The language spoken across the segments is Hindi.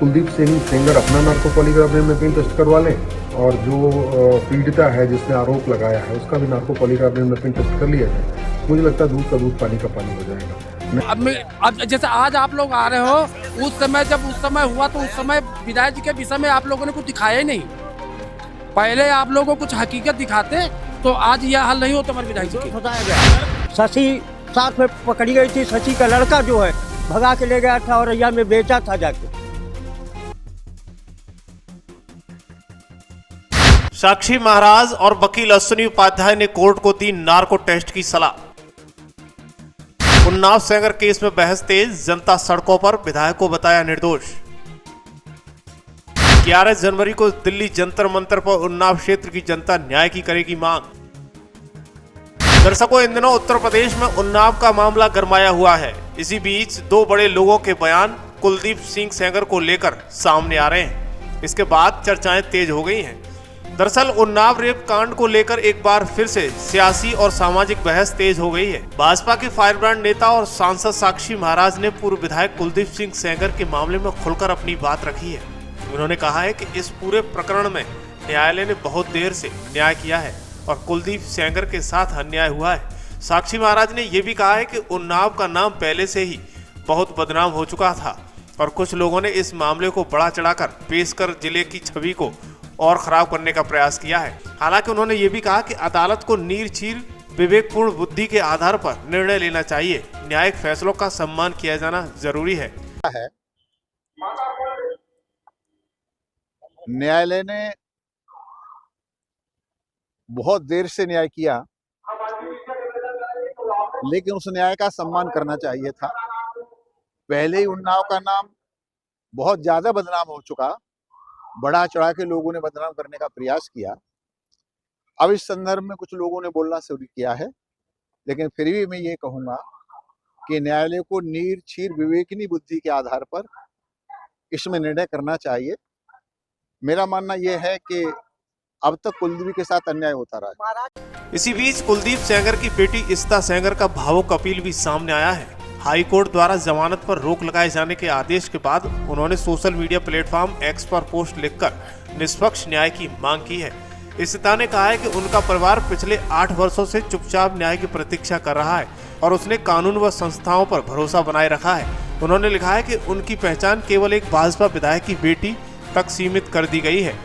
कुलदीप सिंह सेंगर अपना नार्को पॉलीग्राफ मैपिंग टेस्ट करवा लें और जो पीड़िता है जिसने आरोप लगाया है उसका भी नार्को पॉलीग्राफ मैपिंग टेस्ट कर लिया जाए। मुझे लगता है दूध का दूध पानी का पानी हो जाएगा। अब जैसे आज आप लोग आ रहे हो, उस समय जब उस समय हुआ तो उस समय विधायक जी के विषय में आप लोगों ने कुछ दिखाया ही नहीं। पहले आप लोगों को कुछ हकीकत दिखाते तो आज यह हाल नहीं होता हमारे विधायक जी के। बताया गया शशि साथ में पकड़ी गई थी, शशि का लड़का जो है भगा के ले गया था औरैया में बेचा था जाके। साक्षी महाराज और वकील अश्विनी उपाध्याय ने कोर्ट को दी नार्को टेस्ट की सलाह। उन्नाव सेंगर केस में बहस तेज, जनता सड़कों पर, विधायक को बताया निर्दोष। 11 जनवरी को दिल्ली जंतर मंतर पर उन्नाव क्षेत्र की जनता न्याय की करेगी मांग। दर्शकों, इन दिनों उत्तर प्रदेश में उन्नाव का मामला गरमाया हुआ है। इसी बीच दो बड़े लोगों के बयान कुलदीप सिंह सेंगर को लेकर सामने आ रहे हैं। इसके बाद चर्चाएं तेज हो गई हैं। दरअसल उन्नाव रेप कांड को लेकर एक बार फिर से सियासी और सामाजिक बहस तेज हो गई है। भाजपा के फायरब्रांड नेता और सांसद साक्षी महाराज ने पूर्व विधायक कुलदीप सिंह सेंगर के मामले में खुलकर अपनी बात रखी है। उन्होंने कहा है कि इस पूरे प्रकरण में न्यायालय ने बहुत देर से न्याय किया है और कुलदीप सेंगर के साथ अन्याय हुआ है। साक्षी महाराज ने यह भी कहा है कि उन्नाव का नाम पहले से ही बहुत बदनाम हो चुका था और कुछ लोगों ने इस मामले को बढ़ा चढ़ाकर पेश कर जिले की छवि को और खराब करने का प्रयास किया है। हालांकि उन्होंने ये भी कहा कि अदालत को नीरचीर विवेकपूर्ण बुद्धि के आधार पर निर्णय लेना चाहिए। न्यायिक फैसलों का सम्मान किया जाना जरूरी है। न्यायालय ने बहुत देर से न्याय किया, लेकिन उस न्याय का सम्मान करना चाहिए था। पहले ही उन्नाव का नाम बहुत ज्यादा बदनाम हो चुका, बढ़ा चढ़ा के लोगों ने बदनाम करने का प्रयास किया। अब इस संदर्भ में कुछ लोगों ने बोलना शुरू किया है, लेकिन फिर भी मैं ये कहूंगा कि न्यायालय को नीरचीर विवेकनी बुद्धि के आधार पर इसमें निर्णय करना चाहिए। मेरा मानना यह है कि अब तक कुलदीप के साथ अन्याय होता रहा है। इसी बीच कुलदीप सेंगर की बेटी इस्ता सेंगर का भावुक अपील भी सामने आया है। हाई कोर्ट द्वारा जमानत पर रोक लगाए जाने के आदेश के बाद उन्होंने सोशल मीडिया प्लेटफॉर्म एक्स पर पोस्ट लिखकर निष्पक्ष न्याय की मांग की है। इस्ता ने कहा है कि उनका परिवार पिछले 8 वर्षों से चुपचाप न्याय की प्रतीक्षा कर रहा है और उसने कानून व संस्थाओं पर भरोसा बनाए रखा है। उन्होंने लिखा है कि उनकी पहचान केवल एक भाजपा विधायक की बेटी तक सीमित कर दी गई है,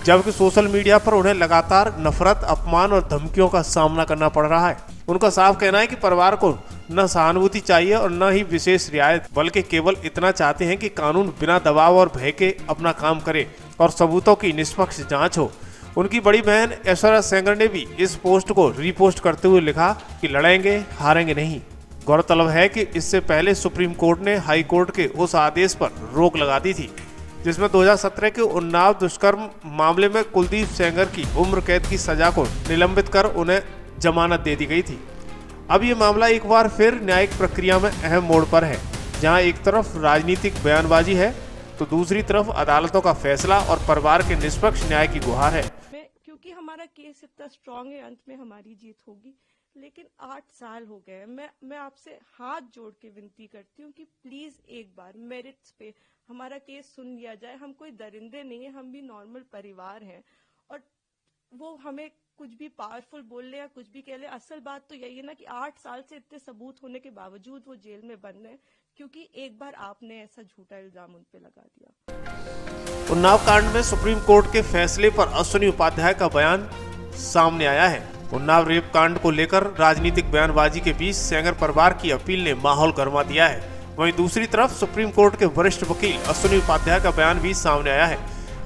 जबकि सोशल मीडिया पर उन्हें लगातार नफरत, अपमान और धमकियों का सामना करना पड़ रहा है। उनका साफ कहना है कि परिवार को न सहानुभूति चाहिए और न ही विशेष रियायत, बल्कि केवल इतना चाहते हैं कि कानून बिना दबाव और भय के अपना काम करे और सबूतों की निष्पक्ष जांच हो। उनकी बड़ी बहन ऐश्वर्या सेंगर ने भी इस पोस्ट को रीपोस्ट करते हुए लिखा कि लड़ेंगे, हारेंगे नहीं। गौरतलब है कि इससे पहले सुप्रीम कोर्ट ने हाई कोर्ट के उस आदेश पर रोक लगा दी थी जिसमें 2017 के उन्नाव दुष्कर्म मामले में कुलदीप सेंगर की उम्र कैद की सजा को निलंबित कर उन्हें जमानत दे दी गई थी। अब ये मामला एक बार फिर न्यायिक प्रक्रिया में अहम मोड़ पर है, जहां एक तरफ राजनीतिक बयानबाजी है तो दूसरी तरफ अदालतों का फैसला और परिवार के निष्पक्ष न्याय की गुहार है। क्योंकि हमारा केस इतना स्ट्रांग है, अंत में हमारी जीत होगी। लेकिन 8 साल हो गए, मैं आपसे हाथ जोड़ के विनती करती हूँ कि प्लीज एक बार मेरिट्स पे हमारा केस सुन लिया जाए। हम कोई दरिंदे नहीं है, हम भी नॉर्मल परिवार हैं और वो हमें कुछ भी पावरफुल बोल ले या कुछ भी कह ले, असल बात तो यही है ना कि 8 साल से इतने सबूत होने के बावजूद वो जेल में बंद है क्योंकि एक बार आपने ऐसा झूठा इल्जाम उन पे लगा दिया। उन्नाव कांड में सुप्रीम कोर्ट के फैसले पर अश्विनी उपाध्याय का बयान सामने आया है। उन्नाव रेप कांड को लेकर राजनीतिक बयानबाजी के बीच सेंगर परिवार की अपील ने माहौल गरमा दिया है। वहीं दूसरी तरफ सुप्रीम कोर्ट के वरिष्ठ वकील अश्विनी उपाध्याय का बयान भी सामने आया है।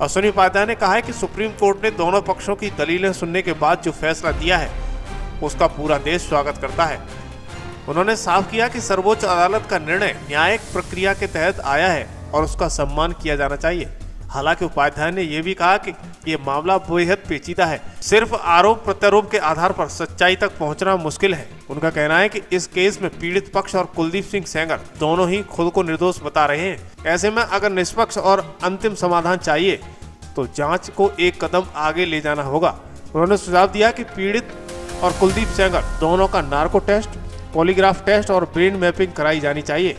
अश्विनी उपाध्याय ने कहा है कि सुप्रीम कोर्ट ने दोनों पक्षों की दलीलें सुनने के बाद जो फैसला दिया है उसका पूरा देश स्वागत करता है। उन्होंने साफ किया कि सर्वोच्च अदालत का निर्णय न्यायिक प्रक्रिया के तहत आया है और उसका सम्मान किया जाना चाहिए। हालांकि उपाध्याय ने यह भी कहा कि ये मामला बेहद पेचीदा है, सिर्फ आरोप प्रत्यारोप के आधार पर सच्चाई तक पहुंचना मुश्किल है। उनका कहना है कि इस केस में पीड़ित पक्ष और कुलदीप सिंह सेंगर दोनों ही खुद को निर्दोष बता रहे हैं। ऐसे में अगर निष्पक्ष और अंतिम समाधान चाहिए तो जांच को एक कदम आगे ले जाना होगा। उन्होंने सुझाव दिया कि पीड़ित और कुलदीप सेंगर दोनों का नार्को टेस्ट, पॉलीग्राफ टेस्ट और ब्रेन मैपिंग कराई जानी चाहिए।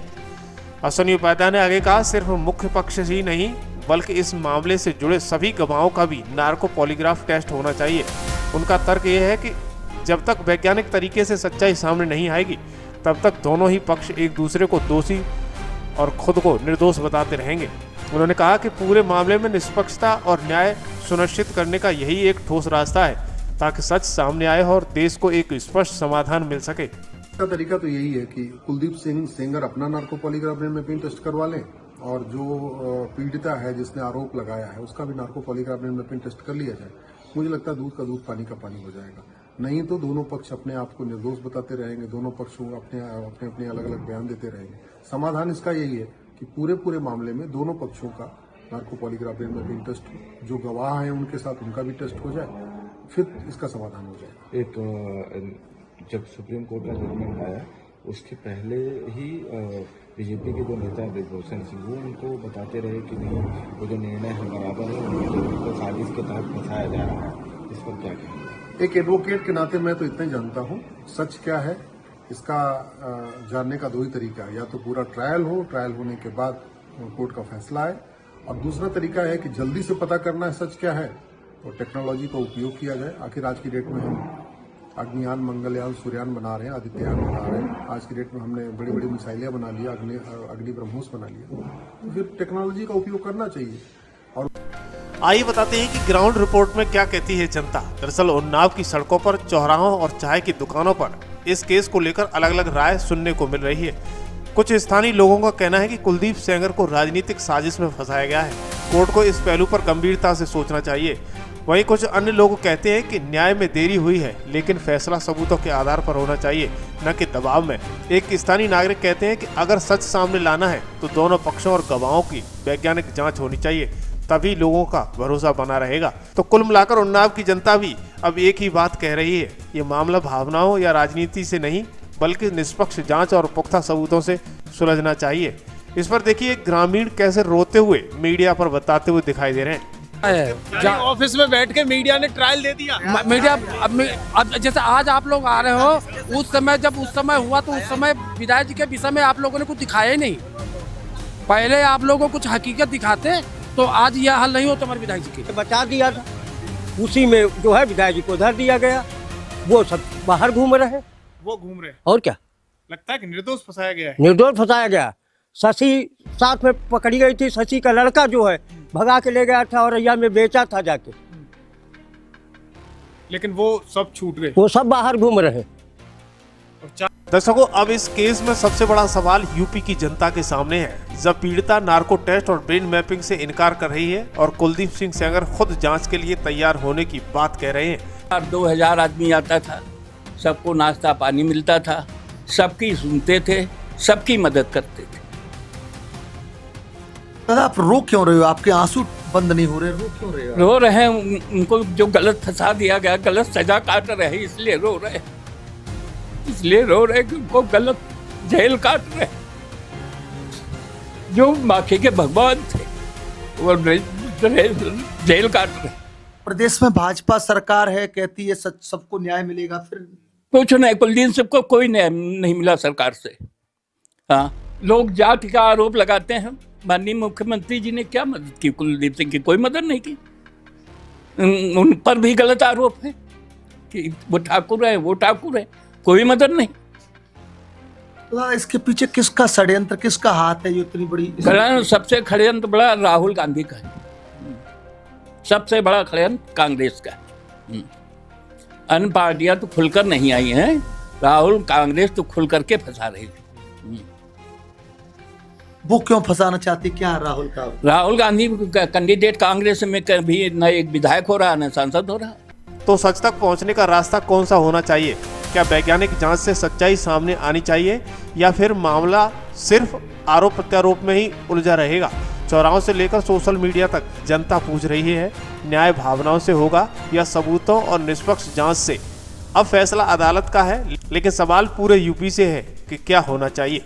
अश्विनी उपाध्याय ने आगे कहा, सिर्फ मुख्य पक्ष ही नहीं बल्कि इस मामले से जुड़े सभी गवाहों का भी नार्को पॉलीग्राफ टेस्ट होना चाहिए। उनका तर्क यह है कि जब तक वैज्ञानिक तरीके से सच्चाई सामने नहीं आएगी तब तक दोनों ही पक्ष एक दूसरे को दोषी और खुद को निर्दोष बताते रहेंगे। उन्होंने कहा कि पूरे मामले में निष्पक्षता और न्याय सुनिश्चित करने का यही एक ठोस रास्ता है ताकि सच सामने आए और देश को एक स्पष्ट समाधान मिल सके। का तरीका तो यही है कि कुलदीप सिंह सेंगर अपना नार्को पॉलीग्राफ मैपिंग टेस्ट करवा लें और जो पीड़िता है जिसने आरोप लगाया है उसका भी नार्को पॉलीग्राफ मैपिंग टेस्ट कर लिया जाए। मुझे लगता है दूध का दूध पानी का पानी हो जाएगा। नहीं तो दोनों पक्ष अपने आप को निर्दोष बताते रहेंगे, दोनों पक्ष अपने अलग अलग बयान देते रहेंगे। समाधान इसका यही है कि पूरे मामले में दोनों पक्षों का नार्को पॉलीग्राफ मैपिंग टेस्ट, जो गवाह हैं उनके साथ उनका भी टेस्ट हो जाए, फिर इसका समाधान हो जाए। एक जब सुप्रीम कोर्ट का जजमेंट आया उसके पहले ही बीजेपी के जो नेता हैं ब्रिजभूषण सिंह, वो उनको बताते रहे कि नहीं वो जो निर्णय है बराबर है, उनको साजिश के तहत फंसाया जा रहा है। इस पर क्या कहेंगे? एक एडवोकेट के नाते मैं तो इतना ही जानता हूँ, सच क्या है इसका जानने का दो ही तरीका है। या तो पूरा ट्रायल हो, ट्रायल होने के बाद कोर्ट का फैसला आए, और दूसरा तरीका है कि जल्दी से पता करना है सच क्या है तो टेक्नोलॉजी का उपयोग किया जाए। आखिर आज की डेट में हम अग्नियान, मंगलयान, सूर्यान बना रहे हैं, आदित्ययान बना रहे हैं। आज की डेट में हमने बड़ी बड़ी मिसाइलें बना लिया, अग्नि ब्रह्मोस बना लिया, तो फिर टेक्नोलॉजी का उपयोग करना चाहिए। और आइए बताते हैं कि ग्राउंड रिपोर्ट में क्या कहती है जनता। दरअसल उन्नाव की सड़कों पर, चौराहों और चाय की दुकानों पर इस केस को लेकर अलग अलग राय सुनने को मिल रही है। कुछ स्थानीय लोगों का कहना है कि कुलदीप सेंगर को राजनीतिक साजिश में फंसाया गया है, कोर्ट को इस पहलू पर गंभीरता से सोचना चाहिए। वहीं कुछ अन्य लोग कहते हैं कि न्याय में देरी हुई है लेकिन फैसला सबूतों के आधार पर होना चाहिए, न कि दबाव में। एक स्थानीय नागरिक कहते हैं कि अगर सच सामने लाना है तो दोनों पक्षों और गवाहों की वैज्ञानिक जांच होनी चाहिए, तभी लोगों का भरोसा बना रहेगा। तो कुल मिलाकर उन्नाव की जनता भी अब एक ही बात कह रही है, ये मामला भावनाओं या राजनीति से नहीं बल्कि निष्पक्ष जांच और पुख्ता सबूतों से सुलझना चाहिए। इस पर देखिए ग्रामीण कैसे रोते हुए मीडिया पर बताते हुए दिखाई दे रहे हैं। ऑफिस में बैठ के मीडिया ने ट्रायल दे दिया। मीडिया अब जैसे आज आप लोग आ रहे हो, उस समय जब उस समय हुआ तो उस समय विधायक जी के विषय में आप लोगों ने कुछ दिखाया ही नहीं। पहले आप लोगों को कुछ हकीकत दिखाते तो आज यह हल नहीं होता। हमारे विधायक जी के बता दिया था, उसी में जो है विधायक जी को धर दिया गया, वो सब बाहर घूम रहे हैं। वो घूम रहे, और क्या लगता है कि निर्दोष फंसाया गया है। निर्दोष फंसाया गया। शशि साथ में पकड़ी गई थी, शशि का लड़का जो है भगा के ले गया था और औरैया में बेचा था जाके, लेकिन वो सब छूट गए, वो सब बाहर घूम रहे। दर्शकों, अब इस केस में सबसे बड़ा सवाल यूपी की जनता के सामने है। जब पीड़िता नार्को टेस्ट और ब्रेन मैपिंग से इनकार कर रही है और कुलदीप सिंह सेंगर खुद जांच के लिए तैयार होने की बात कह रहे हैं। 2000 आदमी आता था, सबको नाश्ता पानी मिलता था, सबकी सुनते थे, सबकी मदद करते थे। दादा आप रो क्यों रहे हो? आपके आंसू बंद नहीं हो रहे, रो क्यों रहे हो? रो रहे हैं, उनको जो गलत फंसा दिया गया, गलत सजा काट रहे हैं, इसलिए रो रहे हैं। इसलिए रो रहे कि उनको गलत जेल काट रहे, जो माफी के भगवान थे वो जेल काट रहे। प्रदेश में भाजपा सरकार है, कहती है सच सबको न्याय मिलेगा, फिर कुछ नहीं, कुलदीप सिंह को कोई न्याय नहीं मिला सरकार से। हाँ, लोग जाति का आरोप लगाते हैं। माननीय मुख्यमंत्री जी ने क्या मदद की? कुलदीप सिंह की कोई मदद नहीं की। उन पर भी गलत आरोप है कि वो ठाकुर है, वो ठाकुर है, कोई मदद नहीं। तो इसके पीछे किसका षड्यंत्र, किसका हाथ है? ये इतनी बड़ी सबसे षड्यंत्र बड़ा राहुल गांधी का है, सबसे बड़ा षड्यंत्र कांग्रेस का है। अन्य पार्टियां तो खुलकर नहीं आई हैं, राहुल कांग्रेस तो खुल करके फंसा रही है। वो क्यों फंसाना चाहती, क्या राहुल का? राहुल गांधी कैंडिडेट कांग्रेस में कभी न एक विधायक हो रहा न सांसद हो रहा। तो सच तक पहुंचने का रास्ता कौन सा होना चाहिए? क्या वैज्ञानिक जांच से सच्चाई सामने आनी चाहिए या फिर मामला सिर्फ आरोप प्रत्यारोप में ही उलझा रहेगा? चौराहों से लेकर सोशल मीडिया तक जनता पूछ रही है, न्याय भावनाओं से होगा या सबूतों और निष्पक्ष जांच से? अब फैसला अदालत का है, लेकिन सवाल पूरे यूपी से है कि क्या होना चाहिए।